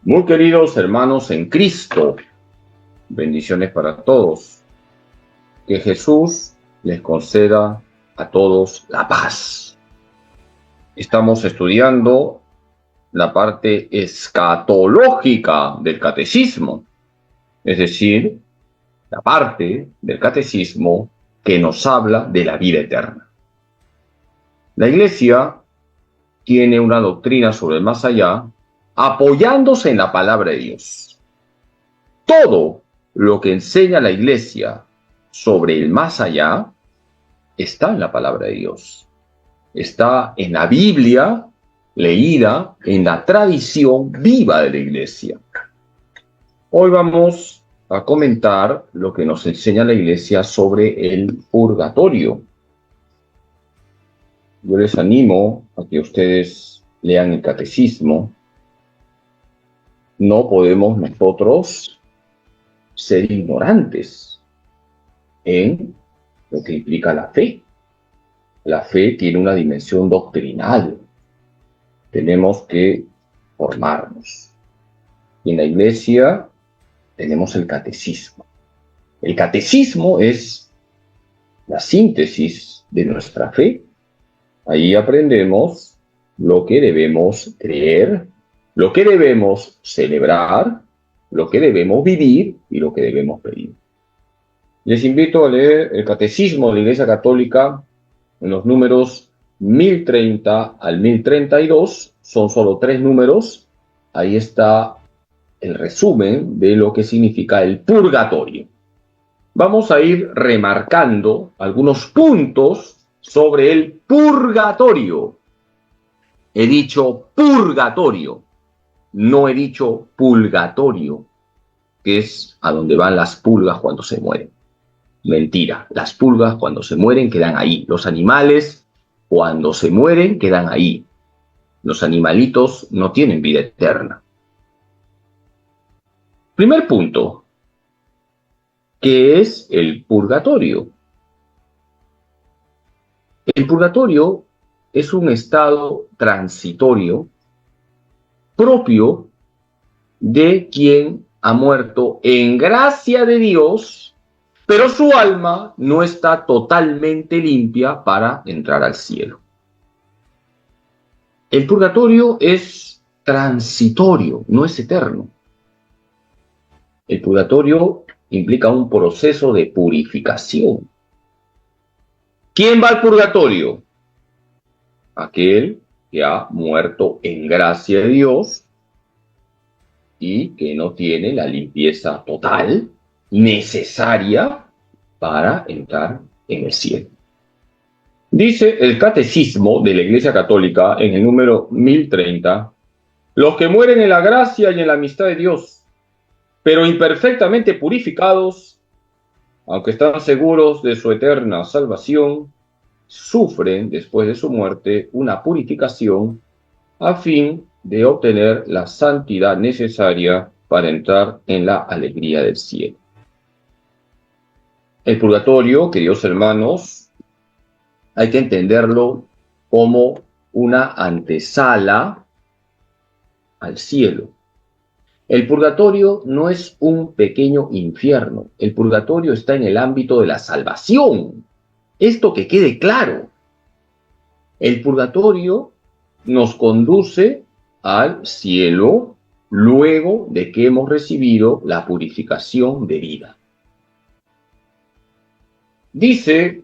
Muy queridos hermanos en Cristo, bendiciones para todos. Que Jesús les conceda a todos la paz. Estamos estudiando la parte escatológica del catecismo, es decir, la parte del catecismo que nos habla de la vida eterna. La Iglesia tiene una doctrina sobre el más allá, apoyándose en la palabra de Dios. Todo lo que enseña la Iglesia sobre el más allá está en la palabra de Dios. Está en la Biblia leída, en la tradición viva de la Iglesia. Hoy vamos a comentar lo que nos enseña la Iglesia sobre el purgatorio. Yo les animo a que ustedes lean el catecismo. No podemos nosotros ser ignorantes en lo que implica la fe. La fe tiene una dimensión doctrinal. Tenemos que formarnos. Y en la Iglesia tenemos el catecismo. El catecismo es la síntesis de nuestra fe. Ahí aprendemos lo que debemos creer, lo que debemos celebrar, lo que debemos vivir y lo que debemos pedir. Les invito a leer el Catecismo de la Iglesia Católica en los números 1030 al 1032. Son solo 3 números. Ahí está el resumen de lo que significa el purgatorio. Vamos a ir remarcando algunos puntos sobre el purgatorio. He dicho purgatorio, no he dicho purgatorio, que es a donde van las pulgas cuando se mueren. Mentira, las pulgas cuando se mueren quedan ahí. Los animales cuando se mueren quedan ahí. Los animalitos no tienen vida eterna. Primer punto, ¿qué es el purgatorio? El purgatorio es un estado transitorio propio de quien ha muerto en gracia de Dios, pero su alma no está totalmente limpia para entrar al cielo. El purgatorio es transitorio, no es eterno. El purgatorio implica un proceso de purificación. ¿Quién va al purgatorio? Aquel que ha muerto en gracia de Dios y que no tiene la limpieza total necesaria para entrar en el cielo. Dice el Catecismo de la Iglesia Católica en el número 1030, los que mueren en la gracia y en la amistad de Dios, pero imperfectamente purificados, aunque están seguros de su eterna salvación, sufren después de su muerte una purificación a fin de obtener la santidad necesaria para entrar en la alegría del cielo. El purgatorio, queridos hermanos, hay que entenderlo como una antesala al cielo. El purgatorio no es un pequeño infierno. El purgatorio está en el ámbito de la salvación. Esto que quede claro. El purgatorio nos conduce al cielo luego de que hemos recibido la purificación de vida. Dice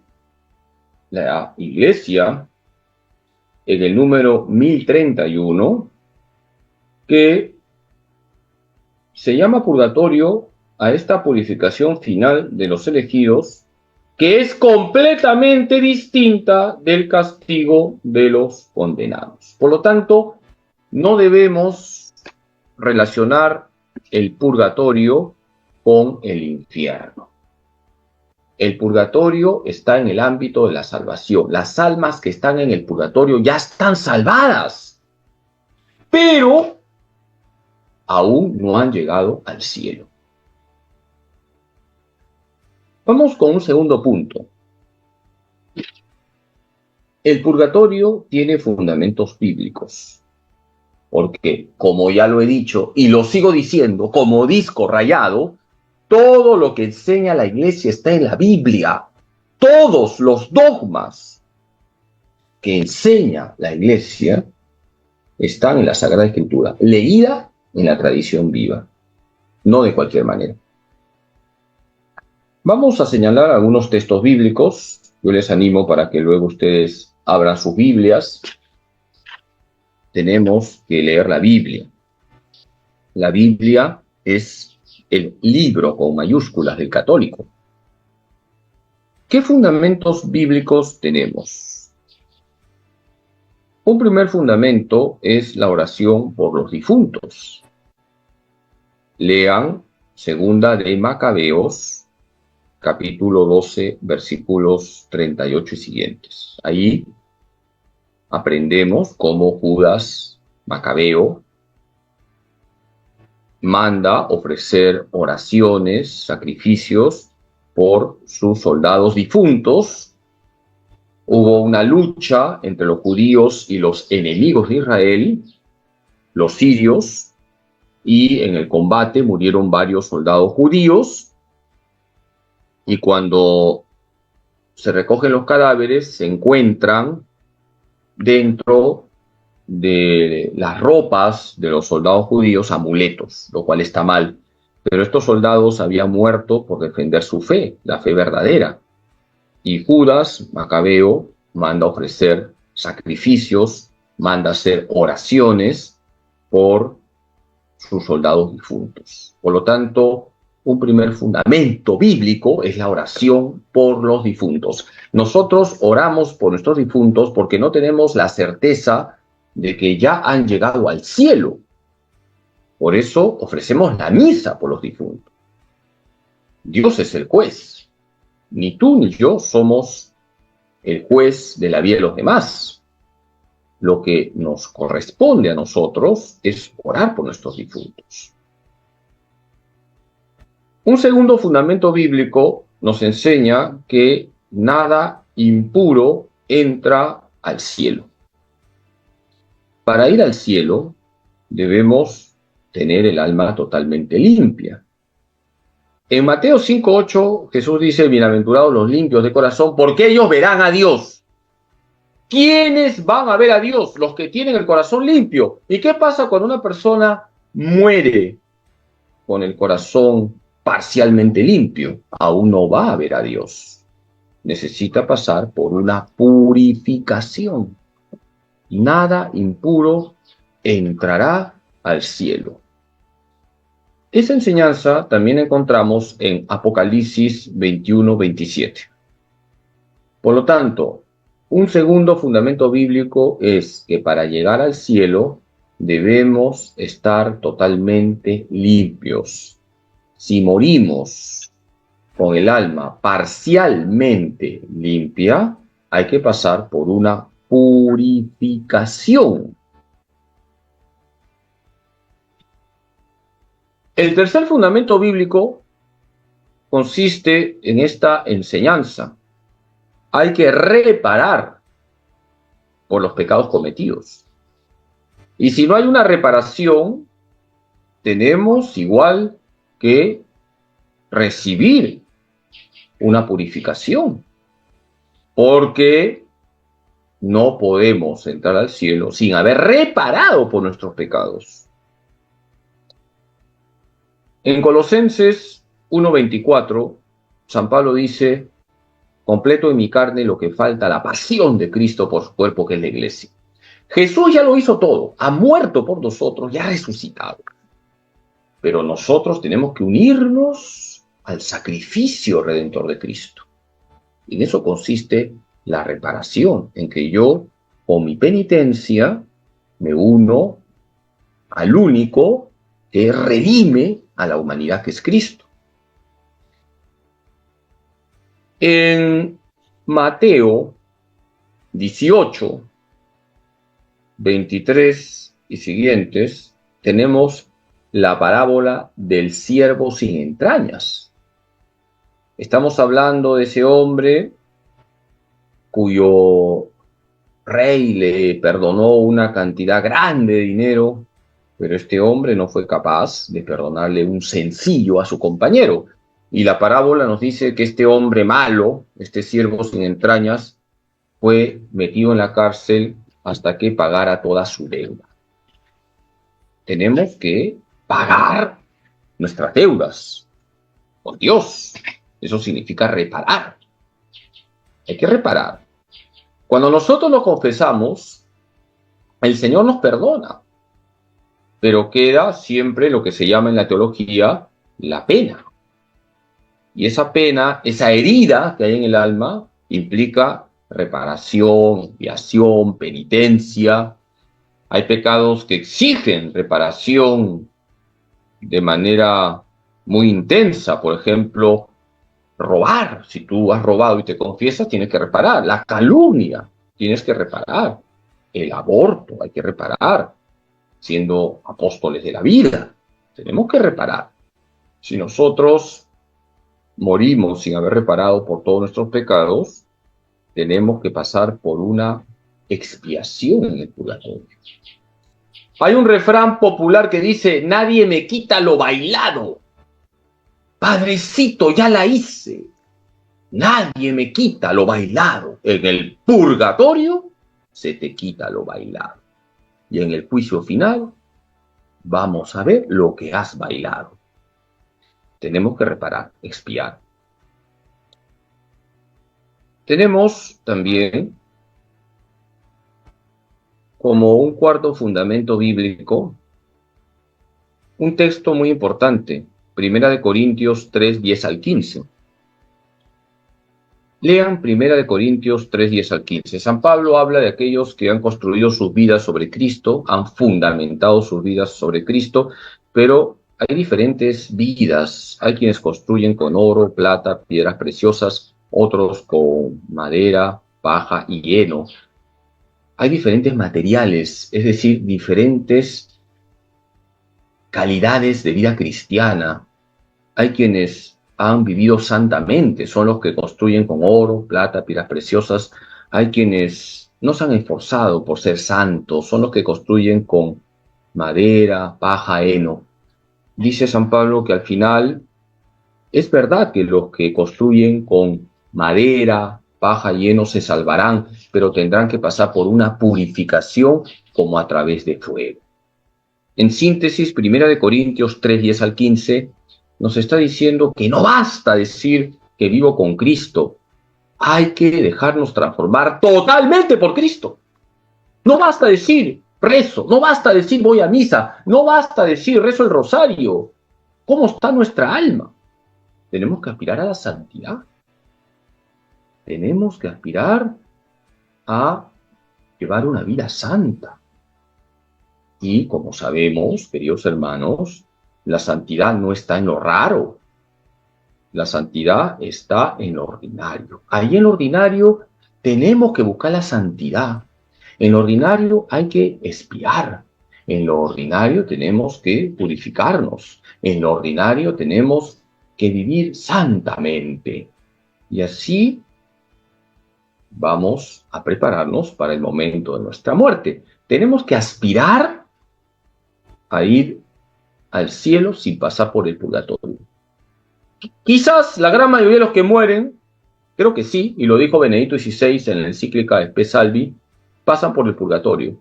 la Iglesia en el número 1031 que se llama purgatorio a esta purificación final de los elegidos, que es completamente distinta del castigo de los condenados. Por lo tanto, no debemos relacionar el purgatorio con el infierno. El purgatorio está en el ámbito de la salvación. Las almas que están en el purgatorio ya están salvadas, pero aún no han llegado al cielo. Vamos con un segundo punto. El purgatorio tiene fundamentos bíblicos. Porque, como ya lo he dicho y lo sigo diciendo como disco rayado, todo lo que enseña la Iglesia está en la Biblia. Todos los dogmas que enseña la Iglesia están en la Sagrada Escritura, leída en la tradición viva, no de cualquier manera. Vamos a señalar algunos textos bíblicos. Yo les animo para que luego ustedes abran sus Biblias. Tenemos que leer la Biblia. La Biblia es el libro con mayúsculas del católico. ¿Qué fundamentos bíblicos tenemos? Un primer fundamento es la oración por los difuntos. Lean Segunda de Macabeos, capítulo 12, versículos 38 y siguientes. Ahí aprendemos cómo Judas Macabeo manda ofrecer oraciones, sacrificios por sus soldados difuntos. Hubo una lucha entre los judíos y los enemigos de Israel, los sirios, y en el combate murieron varios soldados judíos. Y cuando se recogen los cadáveres, se encuentran dentro de las ropas de los soldados judíos amuletos, lo cual está mal. Pero estos soldados habían muerto por defender su fe, la fe verdadera. Y Judas Macabeo manda ofrecer sacrificios, manda hacer oraciones por sus soldados difuntos. Por lo tanto, un primer fundamento bíblico es la oración por los difuntos. Nosotros oramos por nuestros difuntos porque no tenemos la certeza de que ya han llegado al cielo. Por eso ofrecemos la misa por los difuntos. Dios es el juez. Ni tú ni yo somos el juez de la vida de los demás. Lo que nos corresponde a nosotros es orar por nuestros difuntos. Un segundo fundamento bíblico nos enseña que nada impuro entra al cielo. Para ir al cielo debemos tener el alma totalmente limpia. En Mateo 5:8 Jesús dice: bienaventurados los limpios de corazón, porque ellos verán a Dios. ¿Quiénes van a ver a Dios? Los que tienen el corazón limpio. ¿Y qué pasa cuando una persona muere con el corazón parcialmente limpio? Aún no va a ver a Dios. Necesita pasar por una purificación. Nada impuro entrará al cielo. Esa enseñanza también encontramos en Apocalipsis 21:27. Por lo tanto, un segundo fundamento bíblico es que para llegar al cielo debemos estar totalmente limpios. Si morimos con el alma parcialmente limpia, hay que pasar por una purificación. El tercer fundamento bíblico consiste en esta enseñanza. Hay que reparar por los pecados cometidos. Y si no hay una reparación, tenemos igual que recibir una purificación, porque no podemos entrar al cielo sin haber reparado por nuestros pecados. En Colosenses 1:24, San Pablo dice: completo en mi carne lo que falta, la pasión de Cristo por su cuerpo, que es la iglesia. Jesús ya lo hizo todo, ha muerto por nosotros, ya ha resucitado. Pero nosotros tenemos que unirnos al sacrificio redentor de Cristo. Y en eso consiste la reparación, en que yo, con mi penitencia, me uno al único que redime a la humanidad, que es Cristo. En Mateo 18, 23 y siguientes, tenemos la parábola del siervo sin entrañas. Estamos hablando de ese hombre cuyo rey le perdonó una cantidad grande de dinero, pero este hombre no fue capaz de perdonarle un sencillo a su compañero. Y la parábola nos dice que este hombre malo, este siervo sin entrañas, fue metido en la cárcel hasta que pagara toda su deuda. Tenemos que pagar nuestras deudas con Dios. Eso significa reparar. Hay que reparar. Cuando nosotros nos confesamos, el Señor nos perdona, pero queda siempre lo que se llama en la teología la pena. Y esa pena, esa herida que hay en el alma, implica reparación, expiación, penitencia. Hay pecados que exigen reparación de manera muy intensa. Por ejemplo, robar. Si tú has robado y te confiesas, tienes que reparar. La calumnia, tienes que reparar. El aborto, hay que reparar. Siendo apóstoles de la vida, tenemos que reparar. Si nosotros morimos sin haber reparado por todos nuestros pecados, tenemos que pasar por una expiación en el purgatorio. Hay un refrán popular que dice: nadie me quita lo bailado. Padrecito, ya la hice. Nadie me quita lo bailado. En el purgatorio se te quita lo bailado. Y en el juicio final vamos a ver lo que has bailado. Tenemos que reparar, expiar. Tenemos también como un cuarto fundamento bíblico un texto muy importante, 1 Corintios 3, 10 al 15. Lean 1 Corintios 3, 10 al 15. San Pablo habla de aquellos que han construido sus vidas sobre Cristo, han fundamentado sus vidas sobre Cristo, pero hay diferentes vidas. Hay quienes construyen con oro, plata, piedras preciosas, otros con madera, paja y heno. Hay diferentes materiales, es decir, diferentes calidades de vida cristiana. Hay quienes han vivido santamente, son los que construyen con oro, plata, piedras preciosas. Hay quienes no se han esforzado por ser santos, son los que construyen con madera, paja, heno. Dice San Pablo que al final es verdad que los que construyen con madera, paja y heno se salvarán, pero tendrán que pasar por una purificación como a través de fuego. En síntesis, 1 Corintios 3, 10 al 15, nos está diciendo que no basta decir que vivo con Cristo. Hay que dejarnos transformar totalmente por Cristo. No basta decir rezo, no basta decir voy a misa, no basta decir rezo el rosario. ¿Cómo está nuestra alma? Tenemos que aspirar a la santidad. Tenemos que aspirar a llevar una vida santa. Y como sabemos, queridos hermanos, la santidad no está en lo raro. La santidad está en lo ordinario. Ahí en lo ordinario tenemos que buscar la santidad. En lo ordinario hay que expiar. En lo ordinario tenemos que purificarnos. En lo ordinario tenemos que vivir santamente. Y así vamos a prepararnos para el momento de nuestra muerte. Tenemos que aspirar a ir al cielo sin pasar por el purgatorio. Quizás la gran mayoría de los que mueren, creo que sí, y lo dijo Benedicto XVI en la encíclica Spe Salvi, pasan por el purgatorio.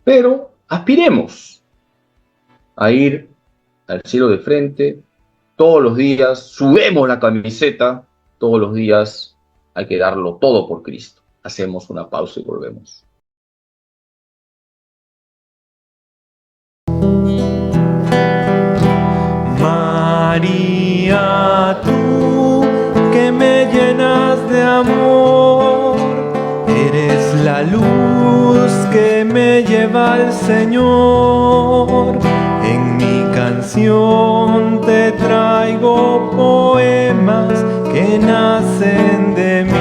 Pero aspiremos a ir al cielo de frente todos los días, subemos la camiseta, todos los días hay que darlo todo por Cristo. Hacemos una pausa y volvemos. María, tú que me llenas de amor, eres la luz que me lleva al Señor. En mi canción te traigo poemas que nacen de mí.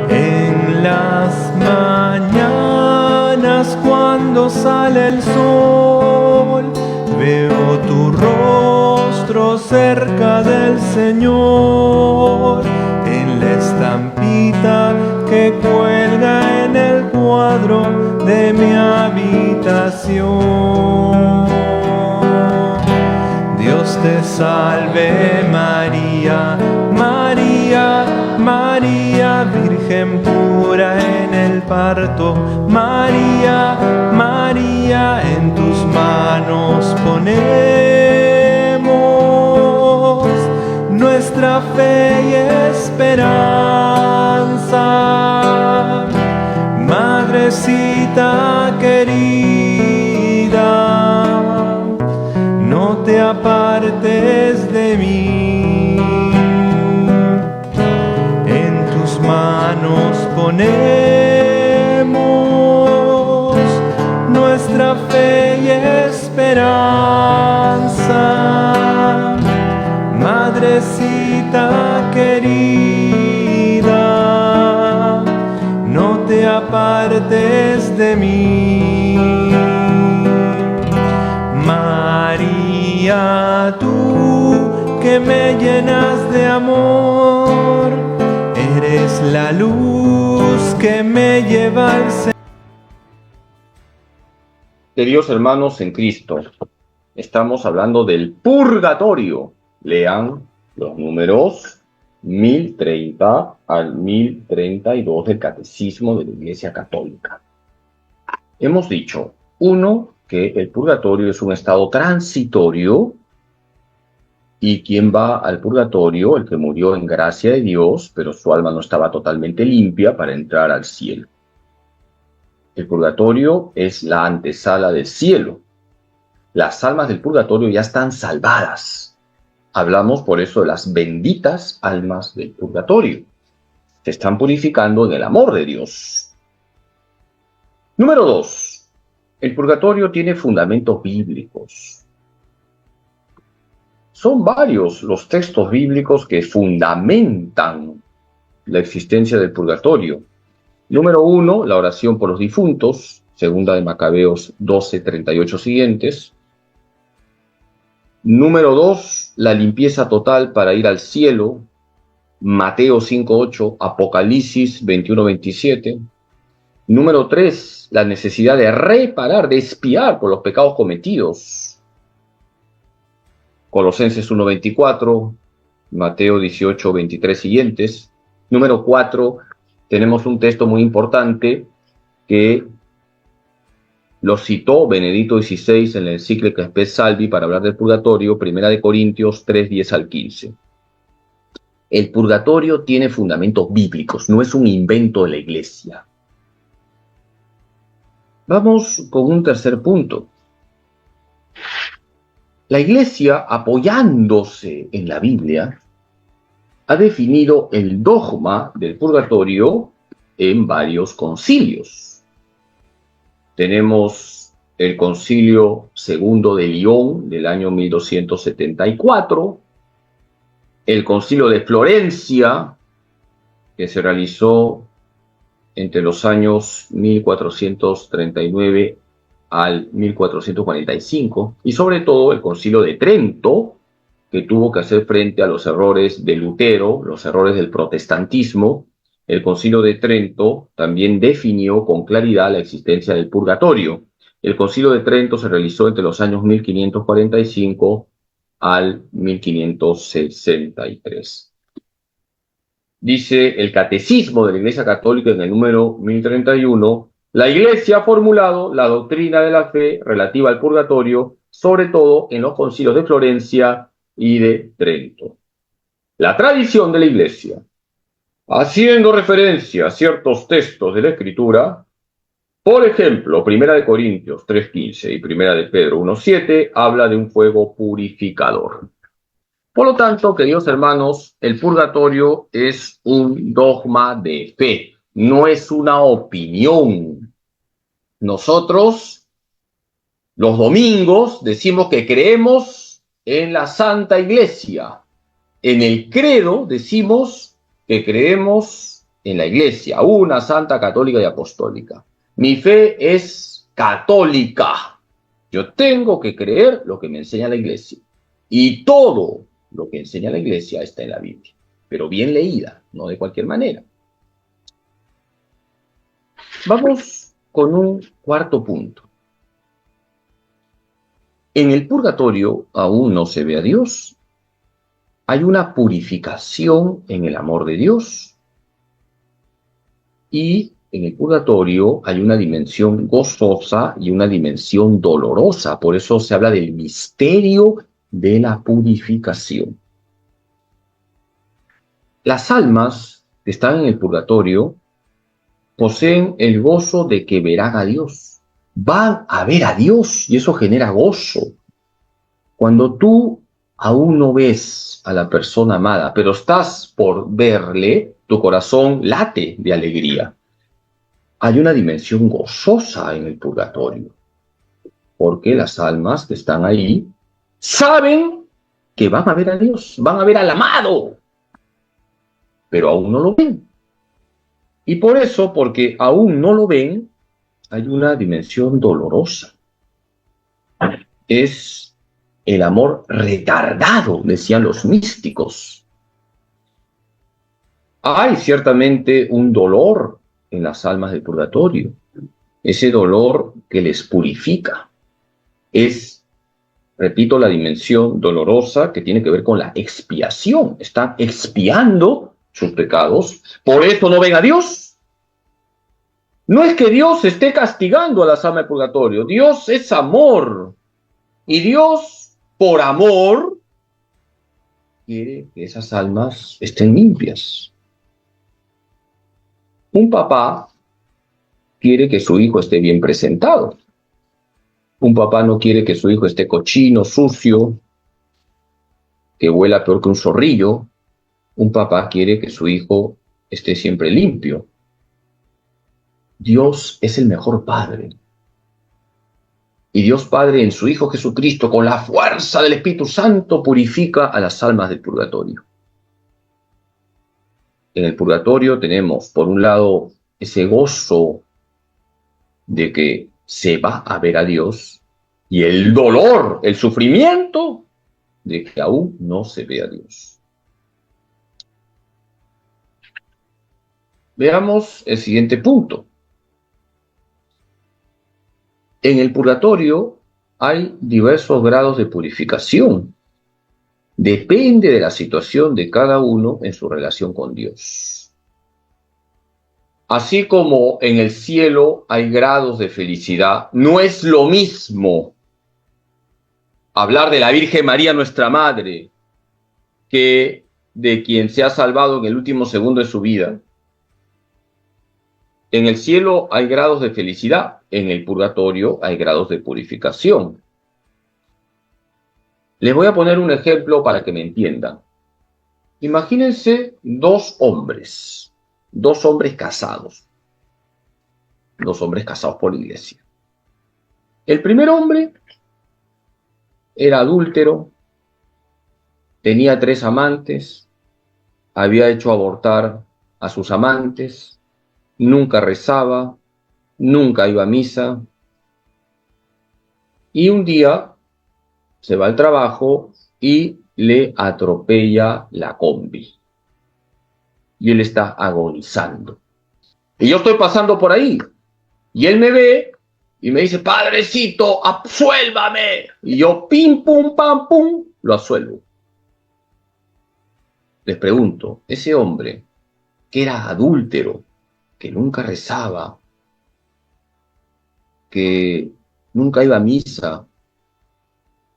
En las mañanas cuando sale el sol, veo tu rostro cerca del Señor. En la estampita lucecita que cuelga en el cuadro de mi habitación. Dios te salve María, María, María, Virgen pura en el parto. María, María, en tus manos ponemos nuestra fe y esperanza. Madrecita querida, no te apartes de mí. En tus manos ponemos nuestra fe y esperanza. Madrecita querida, no te apartes de mí. María, tú que me llenas de amor, eres la luz que me lleva al Señor. Queridos hermanos en Cristo, estamos hablando del purgatorio. Lean los números 1030 al 1032 del Catecismo de la Iglesia Católica. Hemos dicho, uno, que el purgatorio es un estado transitorio y quien va al purgatorio, el que murió en gracia de Dios, pero su alma no estaba totalmente limpia para entrar al cielo. El purgatorio es la antesala del cielo. Las almas del purgatorio ya están salvadas. Hablamos por eso de las benditas almas del purgatorio. Se están purificando en el amor de Dios. Número 2. El purgatorio tiene fundamentos bíblicos. Son varios los textos bíblicos que fundamentan la existencia del purgatorio. Número 1, la oración por los difuntos, segunda de Macabeos 12:38 siguientes. Número 2, la limpieza total para ir al cielo, Mateo 5:8, Apocalipsis 21:27. Número 3, la necesidad de reparar, de expiar por los pecados cometidos, Colosenses 1:24, Mateo 18:23 siguientes. Número 4, tenemos un texto muy importante que lo citó Benedicto XVI en la encíclica Spes Salvi para hablar del purgatorio, 1 Corintios 3:10 al 15. El purgatorio tiene fundamentos bíblicos, no es un invento de la Iglesia. Vamos con un tercer punto. La Iglesia, apoyándose en la Biblia, ha definido el dogma del purgatorio en varios concilios. Tenemos el Concilio II de Lyon del año 1274, el Concilio de Florencia, que se realizó entre los años 1439 al 1445, y sobre todo el Concilio de Trento, que tuvo que hacer frente a los errores de Lutero, los errores del protestantismo. El Concilio de Trento también definió con claridad la existencia del purgatorio. El Concilio de Trento se realizó entre los años 1545 al 1563. Dice el Catecismo de la Iglesia Católica en el número 1031, la Iglesia ha formulado la doctrina de la fe relativa al purgatorio, sobre todo en los concilios de Florencia y de Trento. La tradición de la Iglesia, haciendo referencia a ciertos textos de la Escritura, por ejemplo, 1 Corintios 3:15 y 1 de Pedro 1:7, habla de un fuego purificador. Por lo tanto, queridos hermanos, el purgatorio es un dogma de fe, no es una opinión. Nosotros, los domingos, decimos que creemos en la Santa Iglesia. En el credo decimos que creemos en la Iglesia, una santa, católica y apostólica. Mi fe es católica. Yo tengo que creer lo que me enseña la Iglesia. Y todo lo que enseña la Iglesia está en la Biblia, pero bien leída, no de cualquier manera. Vamos con un cuarto punto. En el purgatorio aún no se ve a Dios. Hay una purificación en el amor de Dios. Y en el purgatorio hay una dimensión gozosa y una dimensión dolorosa. Por eso se habla del misterio de la purificación. Las almas que están en el purgatorio poseen el gozo de que verán a Dios. Van a ver a Dios y eso genera gozo. Cuando tú aún no ves a la persona amada, pero estás por verle, tu corazón late de alegría. Hay una dimensión gozosa en el purgatorio, porque las almas que están ahí saben que van a ver a Dios, van a ver al amado, pero aún no lo ven. Y por eso, porque aún no lo ven, hay una dimensión dolorosa. Es el amor retardado, decían los místicos. Hay ciertamente un dolor en las almas del purgatorio, ese dolor que les purifica. Es, repito, la dimensión dolorosa que tiene que ver con la expiación. Están expiando sus pecados, por eso no ven a Dios. No es que Dios esté castigando a las almas del purgatorio, Dios es amor. Y Dios, por amor, quiere que esas almas estén limpias. Un papá quiere que su hijo esté bien presentado. Un papá no quiere que su hijo esté cochino, sucio, que huela peor que un zorrillo. Un papá quiere que su hijo esté siempre limpio. Dios es el mejor padre. Y Dios Padre en su Hijo Jesucristo, con la fuerza del Espíritu Santo, purifica a las almas del purgatorio. En el purgatorio tenemos, por un lado, ese gozo de que se va a ver a Dios, y el dolor, el sufrimiento de que aún no se ve a Dios. Veamos el siguiente punto. En el purgatorio hay diversos grados de purificación. Depende de la situación de cada uno en su relación con Dios. Así como en el cielo hay grados de felicidad, no es lo mismo hablar de la Virgen María, nuestra Madre, que de quien se ha salvado en el último segundo de su vida. En el cielo hay grados de felicidad, en el purgatorio hay grados de purificación. Les voy a poner un ejemplo para que me entiendan. Imagínense dos hombres casados por la iglesia. El primer hombre era adúltero, tenía 3 amantes, había hecho abortar a sus amantes, nunca rezaba, nunca iba a misa, y un día se va al trabajo y le atropella la combi. Y él está agonizando. Y yo estoy pasando por ahí, y él me ve y me dice, Padrecito, absuélvame. Y yo, pim, pum, pam, pum, lo absuelvo. Les pregunto, ese hombre que era adúltero, que nunca rezaba, que nunca iba a misa,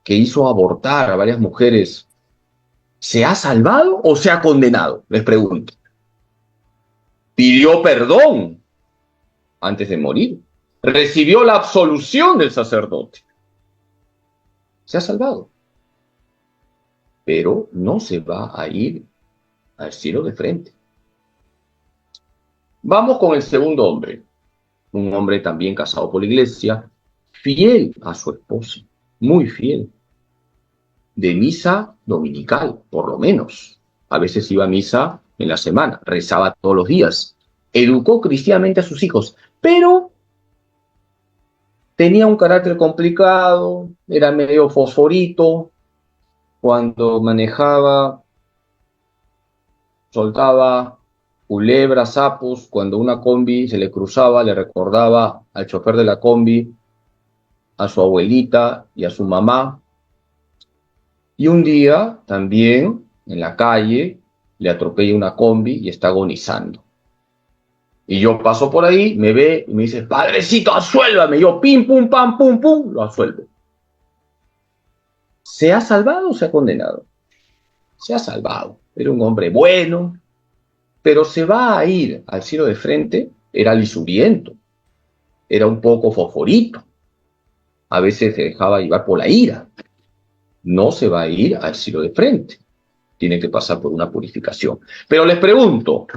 que hizo abortar a varias mujeres, ¿se ha salvado o se ha condenado? Les pregunto. Pidió perdón antes de morir. Recibió la absolución del sacerdote. Se ha salvado. Pero no se va a ir al cielo de frente. Vamos con el segundo hombre. Un hombre también casado por la iglesia, fiel a su esposa, muy fiel. De misa dominical, por lo menos. A veces iba a misa en la semana, rezaba todos los días. Educó cristianamente a sus hijos, pero tenía un carácter complicado, era medio fosforito, cuando manejaba, soltaba culebras, sapos, cuando una combi se le cruzaba, le recordaba al chofer de la combi, a su abuelita y a su mamá. Y un día también en la calle le atropella una combi y está agonizando. Y yo paso por ahí, me ve y me dice, padrecito, asuélvame. Y yo, pim, pum, pam, pum, pum, lo asuelvo. ¿Se ha salvado o se ha condenado? Se ha salvado. Era un hombre bueno, pero se va a ir al cielo de frente, era lisuriento, era un poco fosforito, a veces se dejaba llevar por la ira. No se va a ir al cielo de frente, tiene que pasar por una purificación. Pero les pregunto,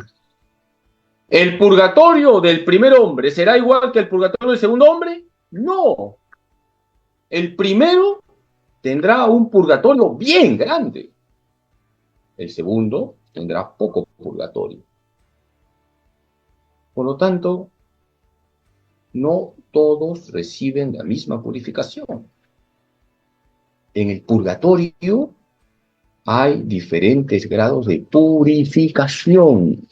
¿el purgatorio del primer hombre será igual que el purgatorio del segundo hombre? No. El primero tendrá un purgatorio bien grande. El segundo tendrá poco purgatorio. Por lo tanto, no todos reciben la misma purificación. En el purgatorio hay diferentes grados de purificación.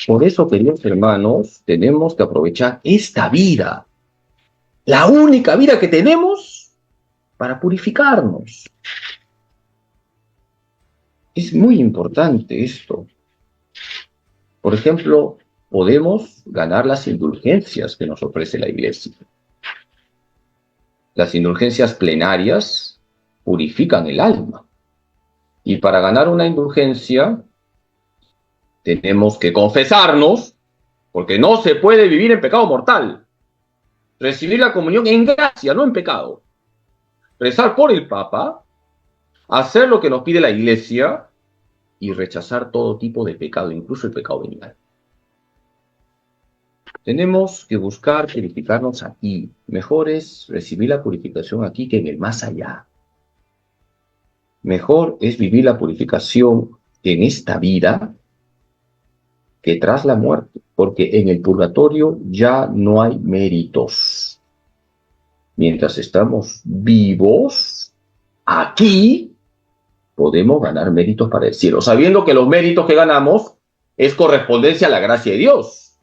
Por eso, queridos hermanos, tenemos que aprovechar esta vida, la única vida que tenemos para purificarnos. Es muy importante esto. Por ejemplo, podemos ganar las indulgencias que nos ofrece la Iglesia. Las indulgencias plenarias purifican el alma. Y para ganar una indulgencia, tenemos que confesarnos, porque no se puede vivir en pecado mortal. Recibir la comunión en gracia, no en pecado. Rezar por el Papa, hacer lo que nos pide la Iglesia y rechazar todo tipo de pecado, incluso el pecado venial. Tenemos que buscar purificarnos aquí. Mejor es recibir la purificación aquí que en el más allá. Mejor es vivir la purificación en esta vida que tras la muerte, porque en el purgatorio ya no hay méritos. Mientras estamos vivos, aquí podemos ganar méritos para el cielo, sabiendo que los méritos que ganamos es correspondencia a la gracia de Dios.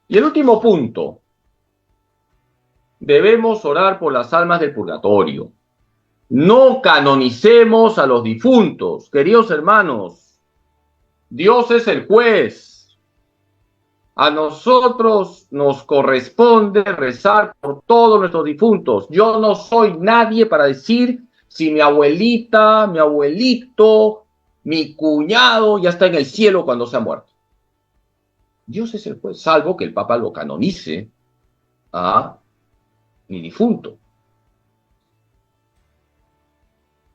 Y el último punto, debemos orar por las almas del purgatorio. No canonicemos a los difuntos, queridos hermanos. Dios es el juez. A nosotros nos corresponde rezar por todos nuestros difuntos. Yo no soy nadie para decir si mi abuelita, mi abuelito, mi cuñado ya está en el cielo cuando se ha muerto. Dios es el juez, salvo que el Papa lo canonice a mi difunto.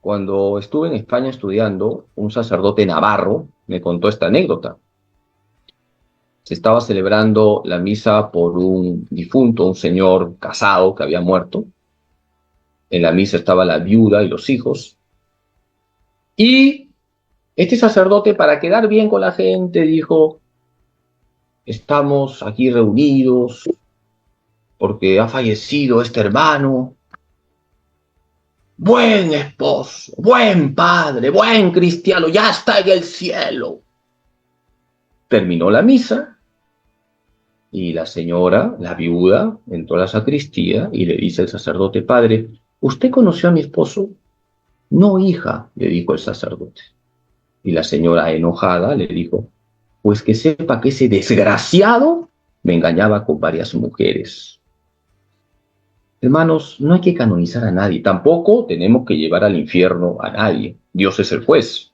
Cuando estuve en España estudiando, un sacerdote navarro me contó esta anécdota. Se estaba celebrando la misa por un difunto, un señor casado que había muerto. En la misa estaba la viuda y los hijos. Y este sacerdote, para quedar bien con la gente, dijo, estamos aquí reunidos porque ha fallecido este hermano. Buen esposo, buen padre, buen cristiano, ya está en el cielo. Terminó la misa y la señora, la viuda, entró a la sacristía y le dice al sacerdote, padre, ¿usted conoció a mi esposo? No, hija, le dijo el sacerdote. Y la señora, enojada, le dijo, pues que sepa que ese desgraciado me engañaba con varias mujeres. Hermanos, no hay que canonizar a nadie, tampoco tenemos que llevar al infierno a nadie. Dios es el juez.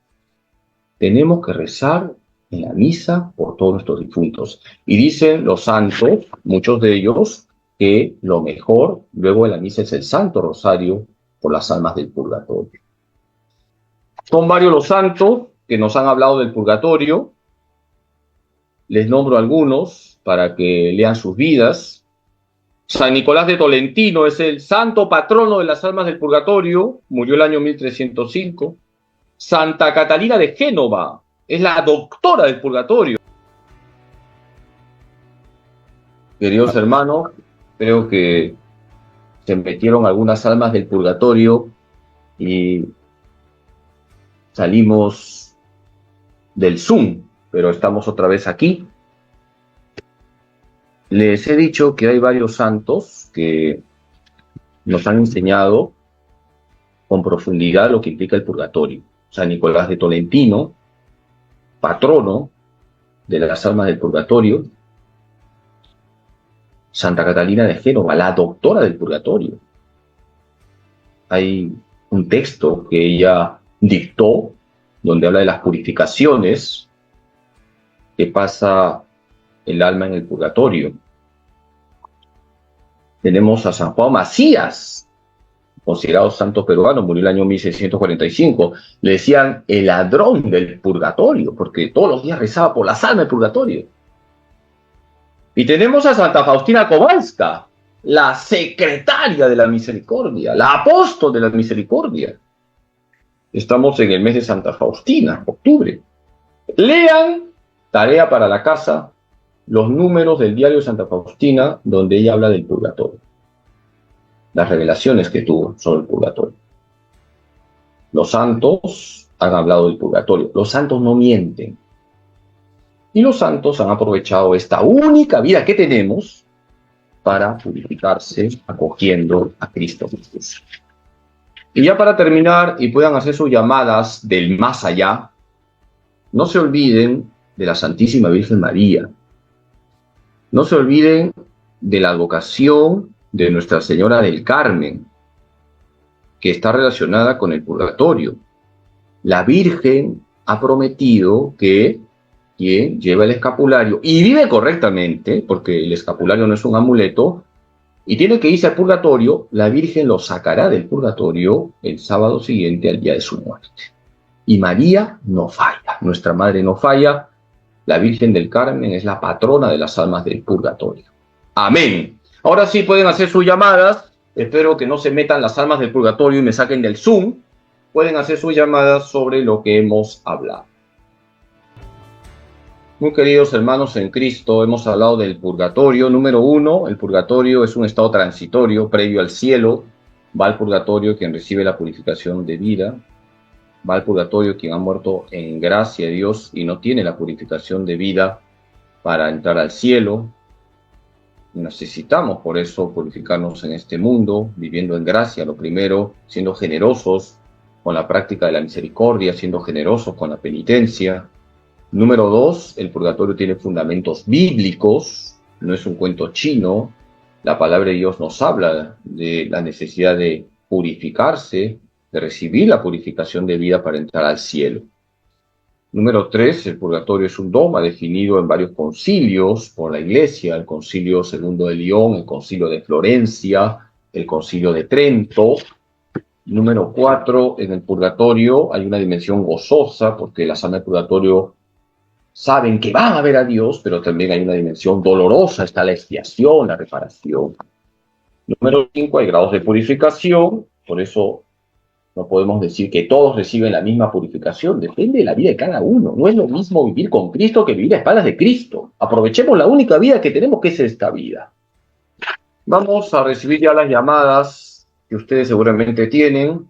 Tenemos que rezar en la misa por todos nuestros difuntos. Y dicen los santos, muchos de ellos, que lo mejor luego de la misa es el Santo Rosario por las almas del purgatorio. Son varios los santos que nos han hablado del purgatorio. Les nombro algunos para que lean sus vidas. San Nicolás de Tolentino es el santo patrono de las almas del purgatorio, murió el año 1305. Santa Catalina de Génova es la doctora del purgatorio. Queridos hermanos, creo que se metieron algunas almas del purgatorio y salimos del Zoom, pero estamos otra vez aquí. Les he dicho que hay varios santos que nos han enseñado con profundidad lo que implica el purgatorio. San Nicolás de Tolentino, patrono de las almas del purgatorio. Santa Catalina de Génova, la doctora del purgatorio. Hay un texto que ella dictó donde habla de las purificaciones que pasa el alma en el purgatorio. Tenemos a San Juan Macías, considerado santo peruano, murió el año 1645. Le decían el ladrón del purgatorio, porque todos los días rezaba por las almas del purgatorio. Y tenemos a Santa Faustina Kowalska, la secretaria de la misericordia, la apóstol de la misericordia. Estamos en el mes de Santa Faustina, octubre. Lean, tarea para la casa, los números del diario de Santa Faustina, donde ella habla del purgatorio. Las revelaciones que tuvo sobre el purgatorio. Los santos han hablado del purgatorio. Los santos no mienten. Y los santos han aprovechado esta única vida que tenemos para purificarse acogiendo a Cristo Jesús. Y ya para terminar, y puedan hacer sus llamadas del más allá, no se olviden de la Santísima Virgen María. No se olviden de la advocación de Nuestra Señora del Carmen, que está relacionada con el purgatorio. La Virgen ha prometido que quien lleva el escapulario y vive correctamente, porque el escapulario no es un amuleto, y tiene que irse al purgatorio, la Virgen lo sacará del purgatorio el sábado siguiente al día de su muerte. Y María no falla, nuestra Madre no falla, la Virgen del Carmen es la patrona de las almas del purgatorio. Amén. Ahora sí pueden hacer sus llamadas, espero que no se metan las almas del purgatorio y me saquen del Zoom, pueden hacer sus llamadas sobre lo que hemos hablado. Muy queridos hermanos en Cristo, hemos hablado del purgatorio. Número 1, el purgatorio es un estado transitorio previo al cielo. Va al purgatorio quien recibe la purificación de vida. Va al purgatorio quien ha muerto en gracia de Dios y no tiene la purificación de vida para entrar al cielo. Necesitamos por eso purificarnos en este mundo, viviendo en gracia, lo primero, siendo generosos con la práctica de la misericordia, siendo generosos con la penitencia. Número 2, el purgatorio tiene fundamentos bíblicos, no es un cuento chino. La palabra de Dios nos habla de la necesidad de purificarse, de recibir la purificación de vida para entrar al cielo. Número 3, el purgatorio es un dogma definido en varios concilios por la Iglesia, el Concilio II de León, el Concilio de Florencia, el Concilio de Trento. Número 4, en el purgatorio hay una dimensión gozosa, porque las almas del purgatorio saben que van a ver a Dios, pero también hay una dimensión dolorosa, está la expiación, la reparación. Número 5, hay grados de purificación, por eso no podemos decir que todos reciben la misma purificación, depende de la vida de cada uno. No es lo mismo vivir con Cristo que vivir a espaldas de Cristo. Aprovechemos la única vida que tenemos, que es esta vida. Vamos a recibir ya las llamadas que ustedes seguramente tienen.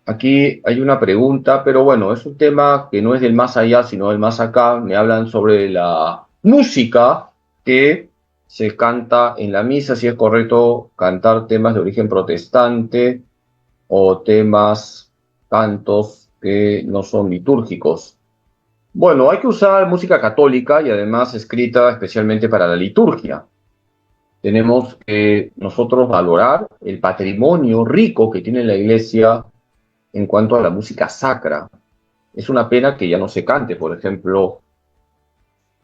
Aquí hay una pregunta, pero bueno, es un tema que no es del más allá, sino del más acá. Me hablan sobre la música que se canta en la misa, si es correcto cantar temas de origen protestante o cantos que no son litúrgicos. Bueno, hay que usar música católica y además escrita especialmente para la liturgia. Tenemos que nosotros valorar el patrimonio rico que tiene la Iglesia en cuanto a la música sacra. Es una pena que ya no se cante, por ejemplo,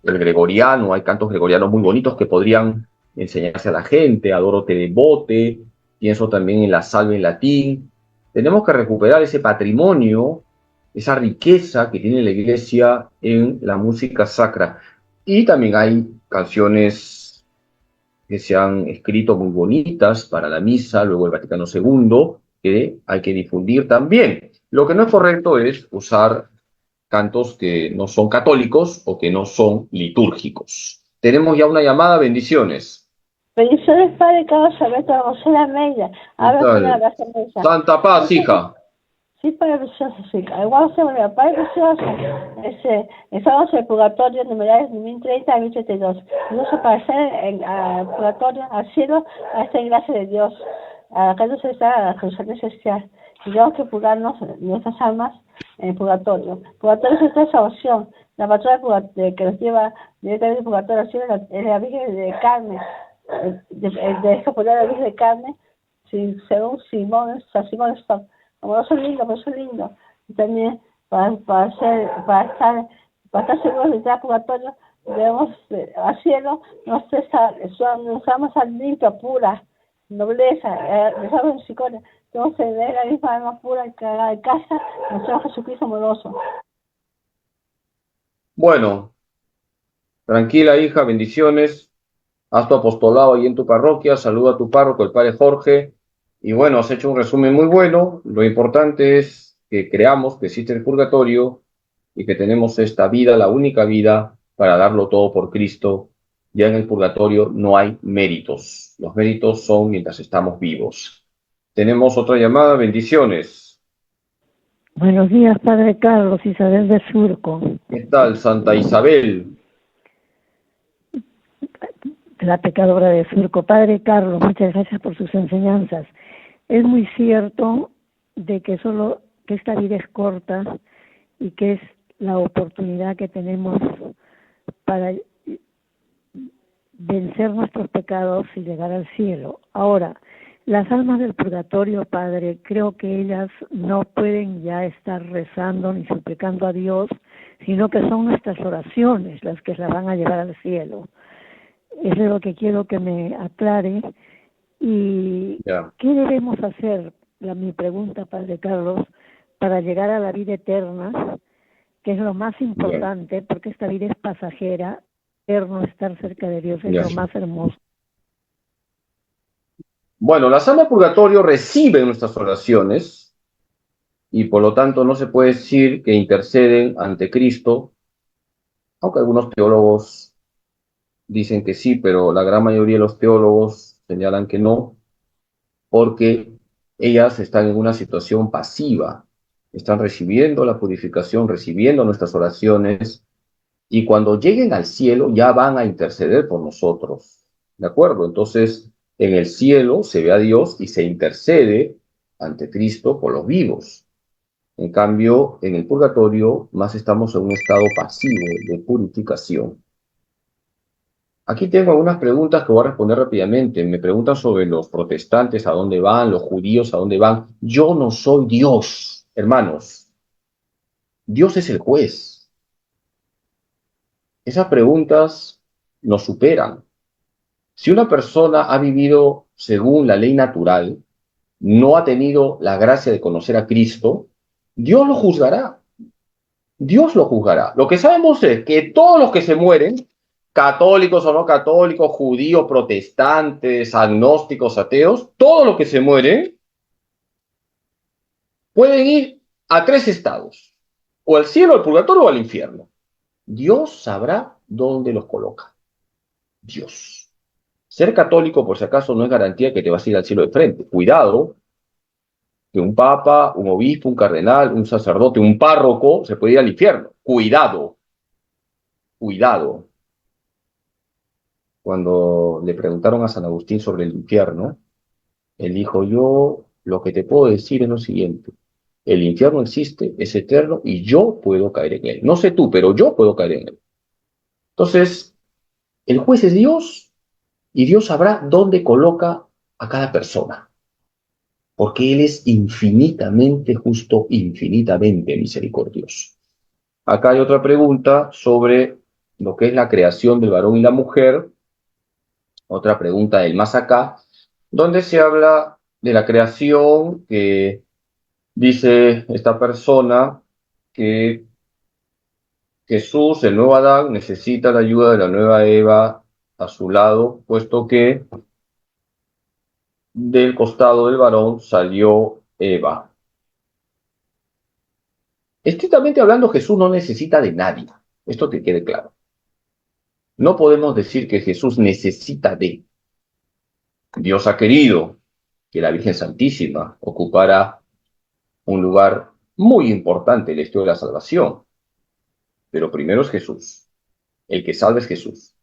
el gregoriano. Hay cantos gregorianos muy bonitos que podrían enseñarse a la gente. Adoro te devote, pienso también en la salve en latín. Tenemos que recuperar ese patrimonio, esa riqueza que tiene la Iglesia en la música sacra. Y también hay canciones que se han escrito muy bonitas para la misa, luego el Vaticano II, que hay que difundir también. Lo que no es correcto es usar cantos que no son católicos o que no son litúrgicos. Tenemos ya una llamada, bendiciones. Bendiciones, Padre Carlos Alberto José Almeida. Habla con la Santa Paz, hija. Sí, Padre Precioso, sí. Igual se me Padre Precioso. Estamos en el purgatorio, numerales 2030 a 2032. Vamos a pasar al purgatorio, al cielo, a esta gracia de Dios. Acá nos está la Jerusalén celestial. Y tenemos que purgarnos nuestras almas en el purgatorio. Purgatorio es esta salvación. La patrona que nos lleva directamente al purgatorio al cielo es la Virgen de Carmen. De esta la Virgen de Carmen, según San Simón Stock. Amoroso lindo, amoroso lindo. Y también para estar seguros de entrar al purgatorio, debemos al cielo nos almas limpia, pura, nobleza, dejamos misericordia. Debemos tener la misma alma pura que la de casa, nuestro Jesucristo amoroso. Bueno, tranquila hija, bendiciones. Haz tu apostolado ahí en tu parroquia, saluda a tu párroco, el padre Jorge. Y bueno, has hecho un resumen muy bueno. Lo importante es que creamos que existe el purgatorio y que tenemos esta vida, la única vida, para darlo todo por Cristo. Ya en el purgatorio no hay méritos. Los méritos son mientras estamos vivos. Tenemos otra llamada, bendiciones. Buenos días, Padre Carlos, Isabel de Surco. ¿Qué tal, Santa Isabel? La pecadora de Surco. Padre Carlos, muchas gracias por sus enseñanzas. Es muy cierto de que que esta vida es corta y que es la oportunidad que tenemos para vencer nuestros pecados y llegar al cielo. Ahora, las almas del purgatorio, Padre, creo que ellas no pueden ya estar rezando ni suplicando a Dios, sino que son nuestras oraciones las que las van a llevar al cielo. Eso es lo que quiero que me aclare. ¿Y qué debemos hacer? Mi pregunta, Padre Carlos, para llegar a la vida eterna, que es lo más importante, porque esta vida es pasajera, eterno estar cerca de Dios es lo más hermoso. Bueno, las almas del purgatorio reciben nuestras oraciones y por lo tanto no se puede decir que interceden ante Cristo, aunque algunos teólogos dicen que sí, pero la gran mayoría de los teólogos señalan que no, porque ellas están en una situación pasiva, están recibiendo la purificación, recibiendo nuestras oraciones, y cuando lleguen al cielo ya van a interceder por nosotros, ¿de acuerdo? Entonces, en el cielo se ve a Dios y se intercede ante Cristo por los vivos. En cambio, en el purgatorio más estamos en un estado pasivo de purificación. Aquí tengo algunas preguntas que voy a responder rápidamente. Me preguntan sobre los protestantes, a dónde van, los judíos, a dónde van. Yo no soy Dios, hermanos. Dios es el juez. Esas preguntas nos superan. Si una persona ha vivido según la ley natural, no ha tenido la gracia de conocer a Cristo, Dios lo juzgará. Dios lo juzgará. Lo que sabemos es que todos los que se mueren, católicos o no católicos, judíos, protestantes, agnósticos, ateos, todos los que se mueren pueden ir a tres estados, o al cielo, al purgatorio o al infierno. Dios sabrá dónde los coloca. Dios. Ser católico, por si acaso, no es garantía que te vas a ir al cielo de frente. Cuidado, que un papa, un obispo, un cardenal, un sacerdote, un párroco se puede ir al infierno. Cuidado. Cuidado. Cuando le preguntaron a San Agustín sobre el infierno, él dijo, yo lo que te puedo decir es lo siguiente, el infierno existe, es eterno y yo puedo caer en él. No sé tú, pero yo puedo caer en él. Entonces, el juez es Dios y Dios sabrá dónde coloca a cada persona, porque Él es infinitamente justo, infinitamente misericordioso. Acá hay otra pregunta sobre lo que es la creación del varón y la mujer, otra pregunta del más acá, donde se habla de la creación, que dice esta persona que Jesús, el nuevo Adán, necesita la ayuda de la nueva Eva a su lado, puesto que del costado del varón salió Eva. Estrictamente hablando, Jesús no necesita de nadie. Esto que quede claro. No podemos decir que Jesús necesita de. Dios ha querido que la Virgen Santísima ocupara un lugar muy importante el estudio de la salvación. Pero primero es Jesús. El que salva es Jesús.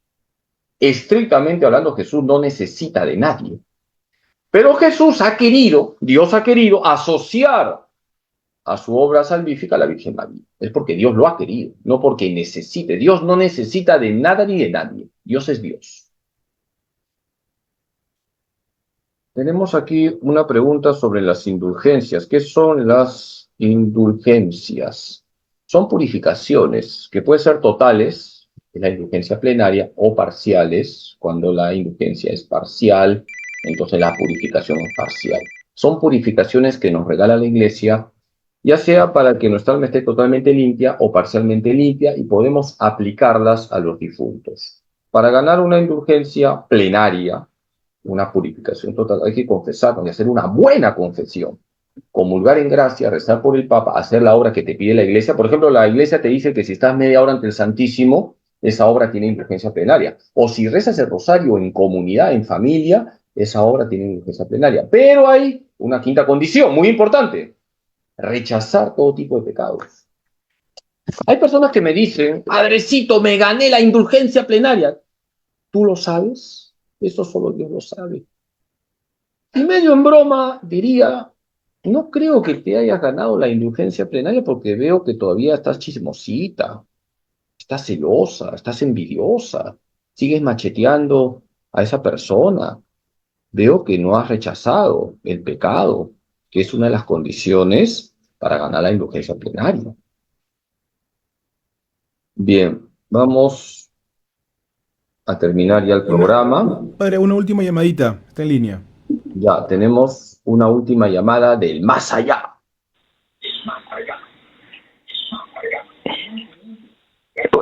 Estrictamente hablando, Jesús no necesita de nadie. Pero Jesús ha querido, Dios ha querido asociar a su obra salvífica a la Virgen María. Es porque Dios lo ha querido, no porque necesite. Dios no necesita de nada ni de nadie. Dios es Dios. Tenemos aquí una pregunta sobre las indulgencias. ¿Qué son las indulgencias? Son purificaciones que pueden ser totales, en la indulgencia plenaria, o parciales, cuando la indulgencia es parcial, entonces la purificación es parcial. Son purificaciones que nos regala la Iglesia, ya sea para que nuestra alma esté totalmente limpia o parcialmente limpia, y podemos aplicarlas a los difuntos. Para ganar una indulgencia plenaria, una purificación total, hay que confesarnos y hacer una buena confesión. Comulgar en gracia, rezar por el Papa, hacer la obra que te pide la Iglesia. Por ejemplo, la Iglesia te dice que si estás media hora ante el Santísimo, esa obra tiene indulgencia plenaria. O si rezas el rosario en comunidad, en familia, esa obra tiene indulgencia plenaria. Pero hay una quinta condición, muy importante: rechazar todo tipo de pecados. Hay personas que me dicen: Padrecito, me gané la indulgencia plenaria. ¿Tú lo sabes? Eso solo Dios lo sabe. Y medio en broma diría: no creo que te hayas ganado la indulgencia plenaria porque veo que todavía estás chismosita, estás celosa, estás envidiosa, sigues macheteando a esa persona. Veo que no has rechazado el pecado, que es una de las condiciones para ganar la indulgencia plenaria. Bien, vamos a terminar ya el programa. Padre, una última llamadita, está en línea. Ya, tenemos una última llamada del más allá.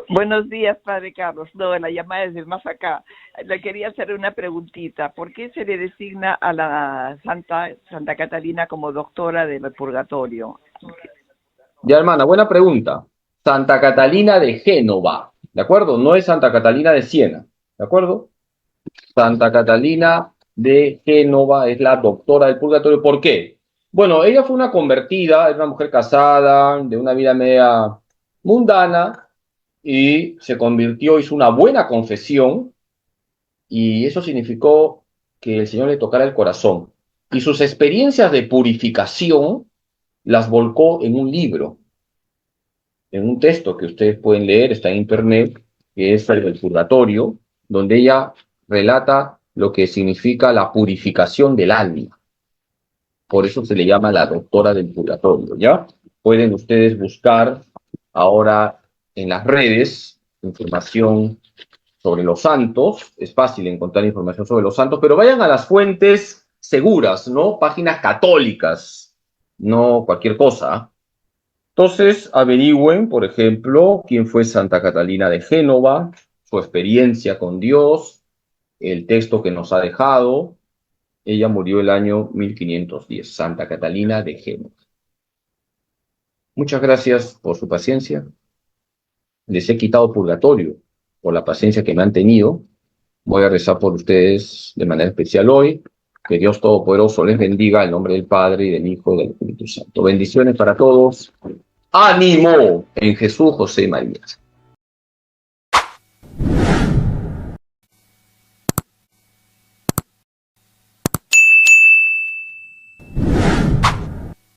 Buenos días, Padre Carlos. No, la llamada es del más acá. Le quería hacer una preguntita. ¿Por qué se le designa a la Santa Catalina como doctora del purgatorio? Ya, hermana, buena pregunta. Santa Catalina de Génova, ¿de acuerdo? No es Santa Catalina de Siena, ¿de acuerdo? Santa Catalina de Génova es la doctora del purgatorio. ¿Por qué? Bueno, ella fue una convertida, es una mujer casada, de una vida media mundana, y se convirtió, hizo una buena confesión, y eso significó que el Señor le tocara el corazón. Y sus experiencias de purificación las volcó en un libro, en un texto que ustedes pueden leer, está en internet, que es el del purgatorio, donde ella relata lo que significa la purificación del alma. Por eso se le llama la doctora del purgatorio, ¿ya? Pueden ustedes buscar ahora en las redes información sobre los santos. Es fácil encontrar información sobre los santos, pero vayan a las fuentes seguras, ¿no? Páginas católicas, no cualquier cosa. Entonces, averigüen, por ejemplo, quién fue Santa Catalina de Génova, su experiencia con Dios, el texto que nos ha dejado. Ella murió el año 1510, Santa Catalina de Génova. Muchas gracias por su paciencia. Les he quitado purgatorio por la paciencia que me han tenido. Voy a rezar por ustedes de manera especial hoy. Que Dios Todopoderoso les bendiga en nombre del Padre, y del Hijo, y del Espíritu Santo. Bendiciones para todos. ¡Ánimo! En Jesús, José y María.